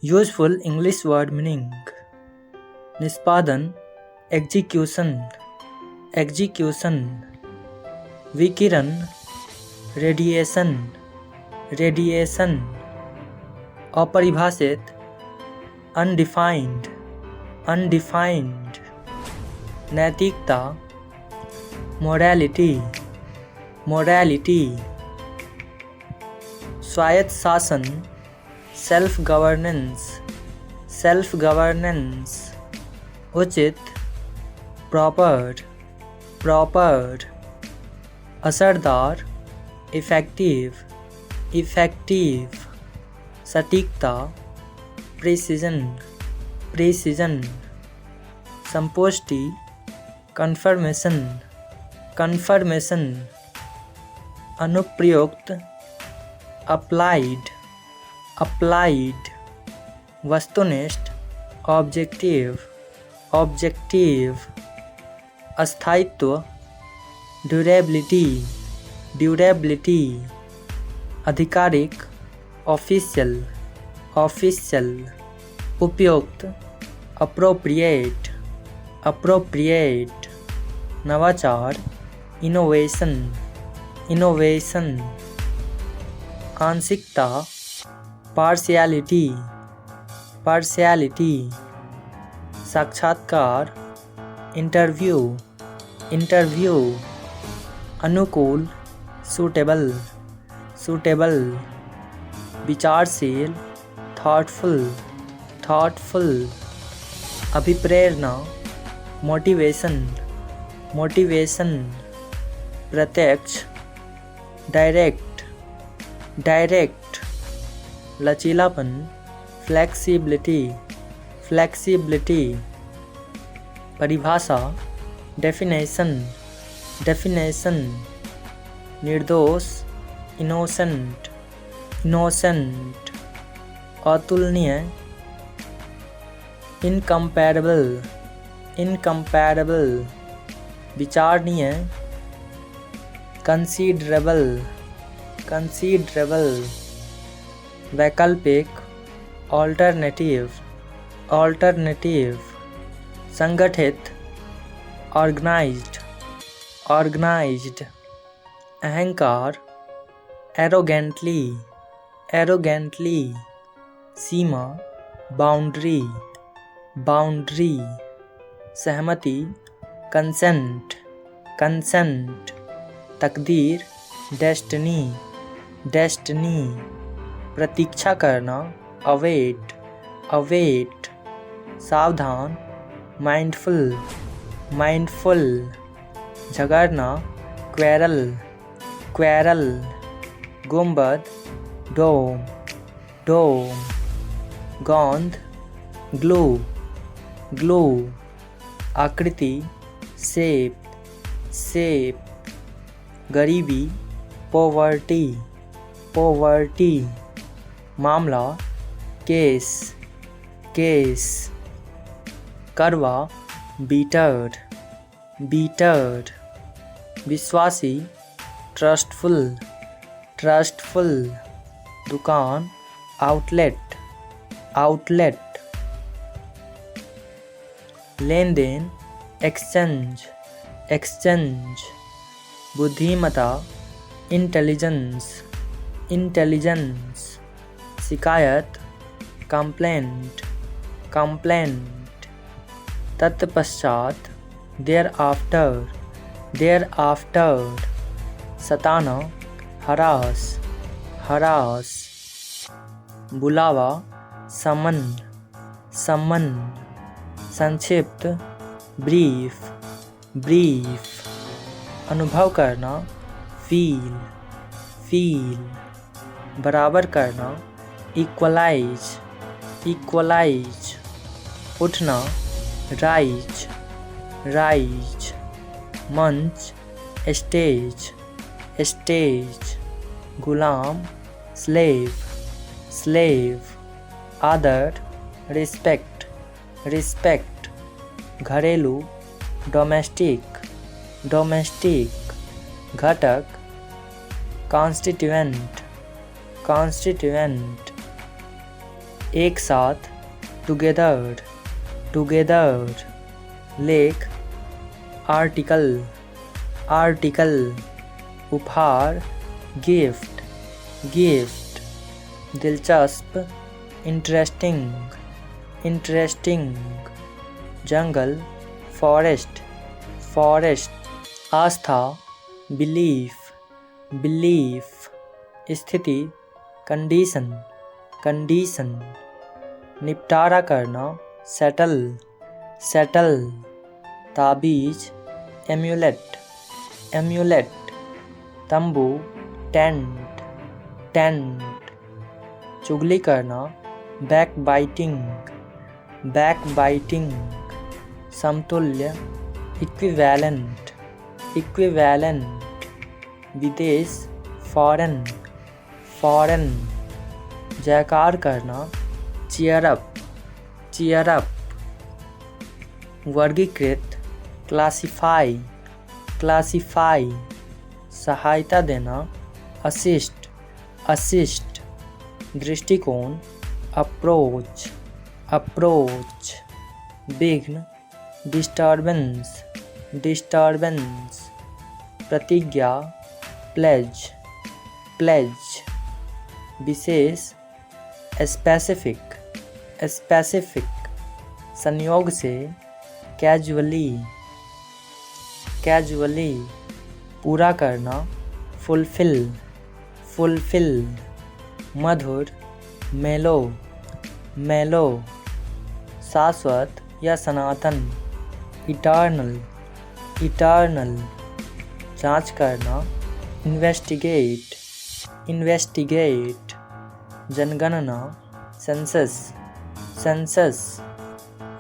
Useful English word meaning निष्पादन execution execution विकिरण radiation radiation अपरिभाषित अनडिफाइंड अनडिफाइंड नैतिकता मोरालिटी मोरालिटी स्वायत्त शासन सेल्फ गवर्नेंस उचित प्रॉपर प्रॉपर असरदार इफेक्टिव इफेक्टिव सटीकता प्रिसीजन प्रिसीजन संपुष्टि कन्फर्मेशन कन्फर्मेशन अनुप्रयुक्त अप्लाइड अप्लाइड वस्तुनिष्ठ ऑब्जेक्टिव ऑब्जेक्टिव अस्थायित्व ड्यूरेबिलिटी ड्यूरेबिलिटी आधिकारिक ऑफिशियल ऑफिशियल उपयुक्त अप्रोप्रिएट अप्रोप्रिएट नवाचार इनोवेशन इनोवेशन आंशिकता पार्शियलिटी पार्शियलिटी साक्षात्कार इंटरव्यू इंटरव्यू अनुकूल सूटेबल सूटेबल विचारशील थॉटफुल थॉटफुल अभिप्रेरणा मोटिवेशन मोटिवेशन प्रत्यक्ष डायरेक्ट डायरेक्ट लचीलापन फ्लेक्सिबिलिटी फ्लेक्सिबिलिटी परिभाषा डेफिनेशन डेफिनेशन निर्दोष इनोसेंट इनोसेंट अतुलनीय इनकम्पैरेबल इनकम्पैरेबल विचारणीय कंसीडरेबल कंसीडरेबल वैकल्पिक ऑल्टरनेटिव ऑल्टरनेटिव संगठित ऑर्गेनाइज्ड ऑर्गेनाइज्ड अहंकार एरोगेंटली एरोगेंटली सीमा बाउंड्री बाउंड्री सहमति कंसेंट कंसेंट तकदीर डेस्टिनी डेस्टिनी प्रतीक्षा करना अवेट अवेट सावधान माइंडफुल माइंडफुल झगड़ना क्वेरल क्वेरल गुंबद डोम डोम गोंद ग्लू ग्लू आकृति शेप शेप गरीबी पॉवर्टी पॉवर्टी मामला केस केस करवा बीटर्ड बीटर्ड विश्वासी ट्रस्टफुल ट्रस्टफुल दुकान आउटलेट आउटलेट लेन देन एक्सचेंज एक्सचेंज बुद्धिमता इंटेलिजेंस इंटेलिजेंस शिकायत कंप्लेंट कंप्लेंट तत्पश्चात there after Satana harass harass बुलावा समन समन संक्षिप्त ब्रीफ ब्रीफ अनुभव करना फील फील बराबर करना इक्वलाइज इक्वलाइज उठना राइज राइज मंच स्टेज स्टेज गुलाम स्लेव स्लेव आदर रिस्पेक्ट रिस्पेक्ट घरेलू डोमेस्टिक डोमेस्टिक घटक कॉन्स्टिट्यूएंट कॉन्स्टिट्यूएंट एक साथ, टुगेदर, टुगेदर। लेख, आर्टिकल, आर्टिकल। उपहार, गिफ्ट, गिफ्ट। दिलचस्प, इंटरेस्टिंग, इंटरेस्टिंग। जंगल, फॉरेस्ट, फॉरेस्ट। आस्था, बिलीफ, बिलीफ। स्थिति, कंडीशन, कंडीशन। निपटारा करना, सेटल, सेटल। ताबीज, एम्यूलेट, एम्यूलेट। तंबू, टेंट, टेंट। चुगली करना, बैक बाइटिंग, बैक बाइटिंग। समतुल्य, इक्विवेलेंट, इक्विवेलेंट। विदेश, फॉरेन, फॉरेन। जयकार करना, चीयर अप, चीयर अप। वर्गीकृत, क्लासिफाई, क्लासिफाई। सहायता देना, असिस्ट, असिस्ट। दृष्टिकोण, अप्रोच, अप्रोच। विघ्न, डिस्टर्बेंस, डिस्टर्बेंस। प्रतिज्ञा, प्लेज, प्लेज। विशेष, स्पेसिफिक, स्पेसिफिक। संयोग से, कैजुअली, कैजुअली। पूरा करना, फुलफिल, फुलफिल। मधुर, मेलो, मेलो। शाश्वत या सनातन, इटर्नल, इटर्नल। जांच करना, इन्वेस्टिगेट, इन्वेस्टिगेट। जनगणना, सेंसस, सेंसस।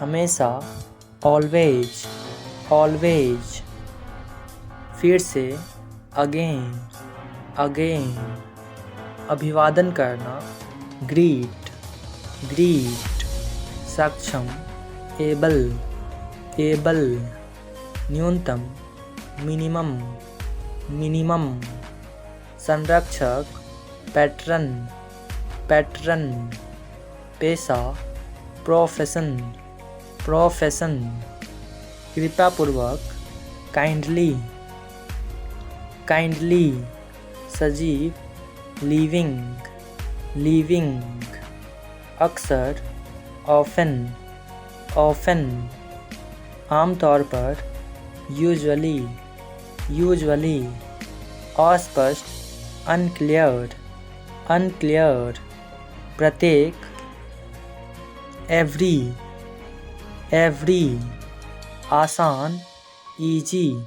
हमेशा, ऑलवेज, ऑलवेज। फिर से, अगेन, अगेन। अभिवादन करना, ग्रीट, ग्रीट। सक्षम, एबल, एबल। न्यूनतम, मिनिमम, मिनिमम। संरक्षक, पैट्रन, पैट्रन। पेशा, प्रोफेशन, प्रोफेशन। कृपापूर्वक, काइंडली, काइंडली। सजीव, लिविंग, लिविंग। अक्सर, ऑफन, ऑफन। आमतौर पर, यूजुअली, यूजुअली। अस्पष्ट, अनक्लियर, अनक्लियर। प्रत्येक, एवरी, एवरी। आसान, इजी,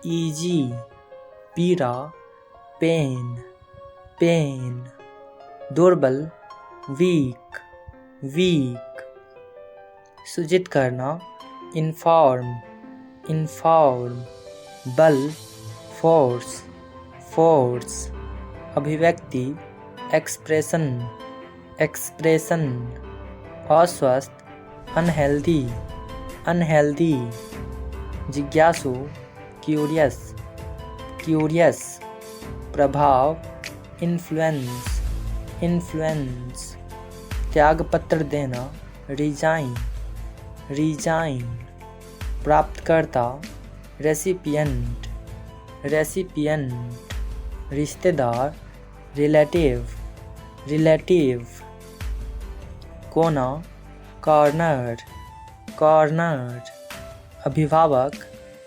इजी। पीड़ा, पेन, पेन। दुर्बल, वीक, वीक। सूचित करना, इन्फॉर्म, इन्फॉर्म। बल, फोर्स, फोर्स। अभिव्यक्ति, एक्सप्रेशन, एक्सप्रेशन। अस्वस्थ, अनहेल्दी, अनहेल्दी। जिज्ञासु, क्यूरियस, क्यूरियस। प्रभाव, इन्फ्लुएंस, इन्फ्लुएंस। त्यागपत्र देना, रिजाइन, रिजाइन। प्राप्तकर्ता, रेसिपिएंट, रेसिपिएंट। रिश्तेदार, रिलेटिव, रिलेटिव। कोना, कॉर्नर, कॉर्नर। अभिभावक,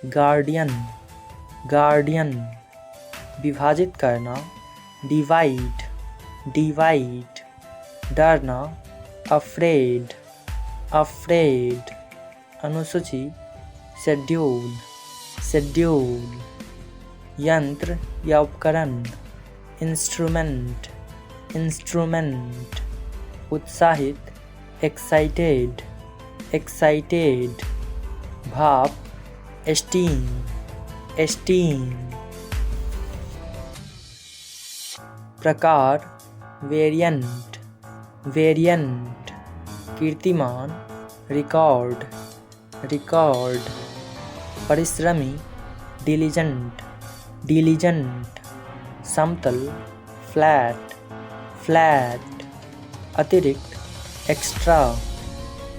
गार्डियन, गार्डियन। विभाजित करना, डिवाइड, डिवाइड। डरना, अफ्रेड, अफ्रेड। अनुसूची, शेड्यूल, शेड्यूल। यंत्र या उपकरण, इंस्ट्रूमेंट, इंस्ट्रूमेंट। उत्साहित, एक्साइटेड, एक्साइटेड। भाप, एस्टीम, एस्टीम। प्रकार, वेरिएंट, वेरिएंट। कीर्तिमान, रिकॉर्ड, रिकॉर्ड। परिश्रमी, डिलीजेंट, डिलीजेंट। समतल, फ्लैट, फ्लैट। अतिरिक्त, एक्स्ट्रा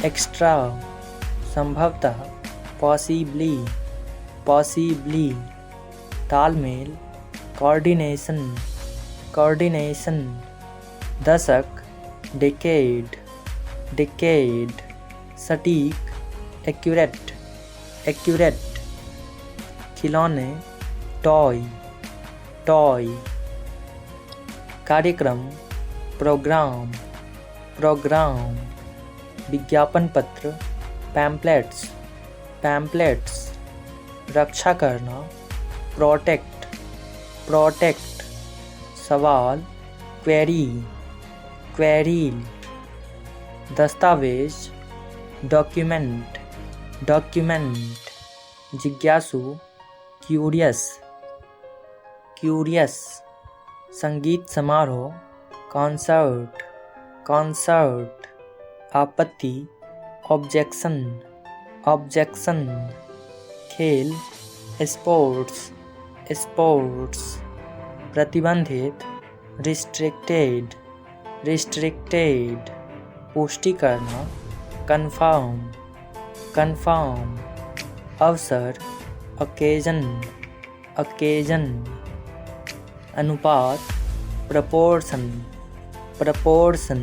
एक्स्ट्रा, संभवतः पॉसिबली पॉसिबली, तालमेल कोऑर्डिनेशन कोऑर्डिनेशन, दशक डिकेड डिकेड, सटीक एक्यूरेट एक्यूरेट, खिलौने टॉय टॉय, कार्यक्रम प्रोग्राम प्रोग्राम, विज्ञापन पत्र पैम्पलेट्स पैम्पलेट्स, रक्षा करना प्रोटेक्ट प्रोटेक्ट, सवाल क्वेरी क्वेरी, दस्तावेज डॉक्यूमेंट डॉक्यूमेंट, जिज्ञासु क्यूरियस क्यूरियस, संगीत समारोह कॉन्सर्ट कॉन्सर्ट, आपत्ति ऑब्जेक्शन ऑब्जेक्शन, खेल स्पोर्ट्स स्पोर्ट्स, प्रतिबंधित रिस्ट्रिक्टेड रिस्ट्रिक्टेड, पुष्टि करना कन्फर्म कन्फर्म, अवसर ओकेजन ओकेजन, अनुपात प्रपोर्शन प्रपोर्शन,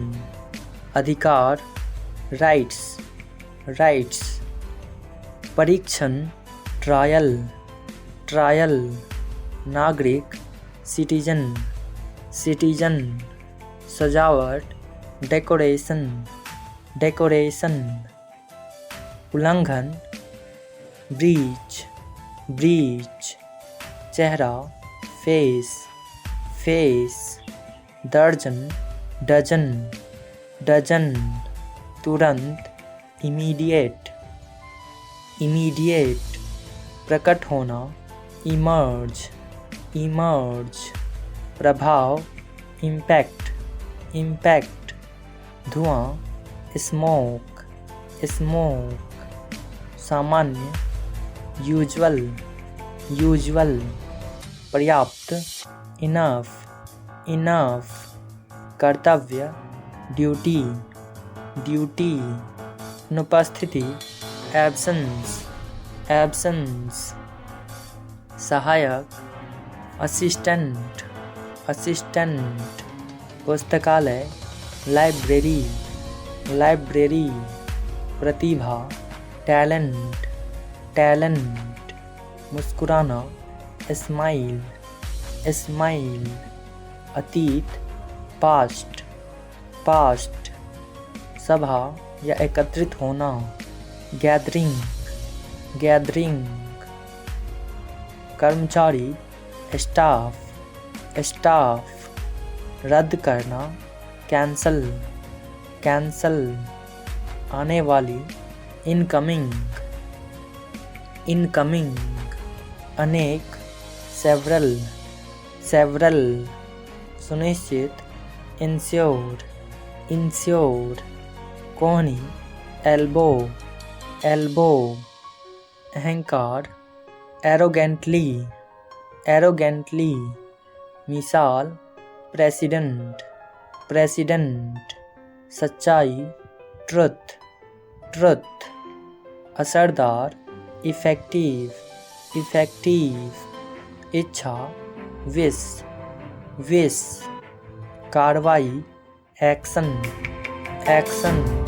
अधिकार राइट्स राइट्स, परीक्षण ट्रायल ट्रायल, नागरिक सिटीजन सिटीजन, सजावट डेकोरेशन डेकोरेशन, उल्लंघन ब्रीच ब्रीच, चेहरा फेस फेस, दर्जन डजन डजन, तुरंत इमीडिएट इमीडिएट, प्रकट होना इमर्ज इमर्ज, प्रभाव इम्पैक्ट इम्पैक्ट, धुआं स्मोक स्मोक, सामान्य यूजुअल यूजुअल, पर्याप्त इनफ इनफ, कर्तव्य ड्यूटी ड्यूटी, अनुपस्थिति एब्सेंस एब्सेंस, सहायक असिस्टेंट असिस्टेंट, पुस्तकालय लाइब्रेरी लाइब्रेरी, प्रतिभा टैलेंट टैलेंट, मुस्कुराना स्माइल स्माइल, अतीत पास्ट पास्ट, सभा या एकत्रित होना गैदरिंग गैदरिंग, कर्मचारी स्टाफ स्टाफ, रद्द करना कैंसल कैंसल, आने वाली इनकमिंग इनकमिंग, अनेक सेवरल सेवरल, सुनिश्चित इंश्योर इंश्योर, कोहनी एल्बो एल्बो, अहंकार एरोगेंटली एरोगेंटली, मिसाल प्रेसिडेंट प्रेसिडेंट, सच्चाई ट्रुथ ट्रुथ, असरदार इफेक्टिव इफेक्टिव, इच्छा विश विश, कार्रवाई एक्शन एक्शन,